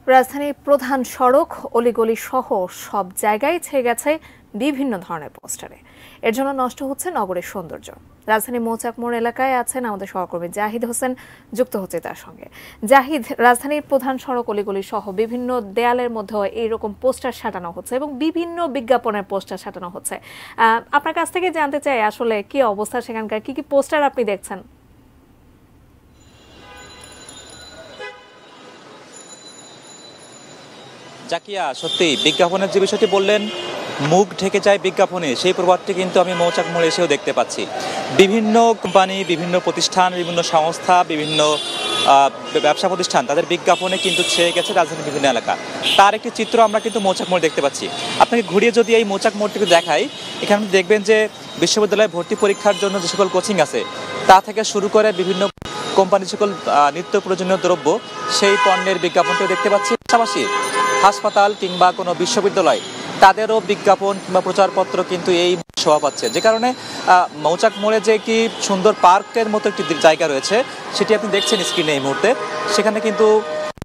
রাজধানীর প্রধান সড়ক অলিগলি সহ সব জায়গায় ছেয়ে গেছে বিভিন্ন ধরনের পোস্টারে। এর জন্য নষ্ট হচ্ছে নগরের সৌন্দর্য। রাজধানীর মৌচাক মোড় এলাকায় আছেন আমাদের সহকর্মী জাহিদ হোসেন, যুক্ত হচ্ছে তার সঙ্গে। জাহিদ, রাজধানীর প্রধান সড়ক অলিগলি সহ বিভিন্ন দেয়ালের মধ্যে এইরকম পোস্টার সাটানো হচ্ছে এবং বিভিন্ন বিজ্ঞাপনের পোস্টার সাটানো হচ্ছে। আপনার কাছ থেকে জানতে চাই আসলে কি অবস্থা সেখানকার, কি কি পোস্টার আপনি দেখছেন? জাকিয়া, সত্যি বিজ্ঞাপনের যে বিষয়টি বললেন, মুখ ঢেকে যায় বিজ্ঞাপনে, সেই প্রভাবটি কিন্তু আমি মৌচাক মোড়ে এসেও দেখতে পাচ্ছি। বিভিন্ন কোম্পানি, বিভিন্ন প্রতিষ্ঠান, বিভিন্ন সংস্থা, বিভিন্ন ব্যবসা প্রতিষ্ঠান, তাদের বিজ্ঞাপনে কিন্তু ছেয়ে গেছে রাজধানীর বিভিন্ন এলাকা। তার একটি চিত্র আমরা কিন্তু মৌচাক মোড়ে দেখতে পাচ্ছি। আপনাকে ঘুরিয়ে যদি এই মৌচাক মোড়টিকে দেখাই, এখানে দেখবেন যে বিশ্ববিদ্যালয়ে ভর্তি পরীক্ষার জন্য যে সকল কোচিং আছে তা থেকে শুরু করে বিভিন্ন কোম্পানি সকল নিত্য প্রয়োজনীয় দ্রব্য, সেই পণ্যের বিজ্ঞাপনটিও দেখতে পাচ্ছি। পাশাপাশি হাসপাতাল কিংবা কোনো বিশ্ববিদ্যালয়, তাদেরও বিজ্ঞাপন কিংবা প্রচারপত্র কিন্তু এই শোভা পাচ্ছে। যে কারণে মৌচাক মোড়ে যে কি সুন্দর পার্কের মতো একটি জায়গা রয়েছে, সেটি আপনি দেখছেন স্ক্রিনে এই মুহূর্তে, সেখানে কিন্তু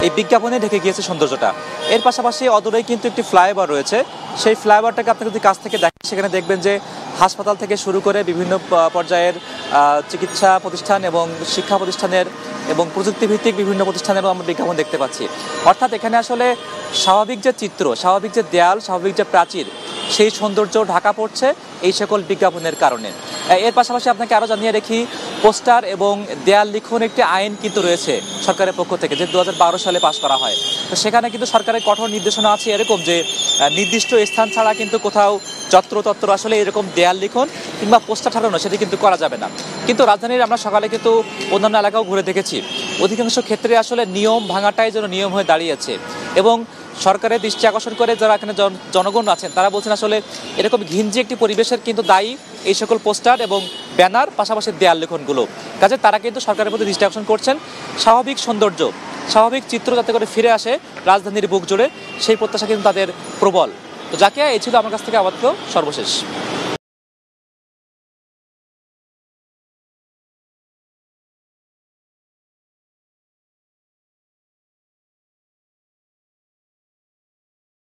এই বিজ্ঞাপনে ঢেকে গিয়েছে সৌন্দর্যটা। এর পাশাপাশি অদূরেই কিন্তু একটি ফ্লাইওভার রয়েছে। সেই ফ্লাইওভারটাকে আপনি যদি কাছ থেকে দেখেন, সেখানে দেখবেন যে হাসপাতাল থেকে শুরু করে বিভিন্ন পর্যায়ের চিকিৎসা প্রতিষ্ঠান এবং শিক্ষা প্রতিষ্ঠানের এবং প্রযুক্তিভিত্তিক বিভিন্ন প্রতিষ্ঠানেরও আমরা বিজ্ঞাপন দেখতে পাচ্ছি। অর্থাৎ এখানে আসলে স্বাভাবিক যে চিত্র, স্বাভাবিক যে দেয়াল, স্বাভাবিক যে প্রাচীর, সেই সৌন্দর্য ঢাকা পড়ছে এই সকল বিজ্ঞাপনের কারণে। এর পাশাপাশি আপনাকে আরও জানিয়ে রাখি, পোস্টার এবং দেয়াল লিখন একটি আইন কিন্তু রয়েছে সরকারের পক্ষ থেকে, যে 2012 সালে পাশ করা হয়। তো সেখানে কিন্তু সরকারের কঠোর নির্দেশনা আছে এরকম যে নির্দিষ্ট স্থান ছাড়া কিন্তু কোথাও যত্রতত্র আসলে এরকম দেয়াল লিখন কিংবা পোস্টার ছাড়ানো সেটি কিন্তু করা যাবে না। কিন্তু রাজধানীর আমরা সকালে কিন্তু অন্যান্য এলাকাও ঘুরে দেখেছি, অধিকাংশ ক্ষেত্রে আসলে নিয়ম ভাঙাটাই যেন নিয়ম হয়ে দাঁড়িয়েছে। এবং সরকারের দৃষ্টি আকর্ষণ করে যারা এখানে জনগণ আছেন, তারা বলছেন আসলে এরকম ঘিঞ্জি একটি পরিবেশের কিন্তু দায়ী এই সকল পোস্টার এবং ব্যানার, পাশাপাশি দেয়াল লেখনগুলো। কাজে তারা কিন্তু সরকারের প্রতি দৃষ্টি আকর্ষণ করছেন, স্বাভাবিক সৌন্দর্য, স্বাভাবিক চিত্র যাতে করে ফিরে আসে রাজধানীর বুক জুড়ে, সেই প্রত্যাশা কিন্তু তাদের প্রবল। তো জাকিয়া, এই ছিল আমার কাছ থেকে আপাতত সর্বশেষ।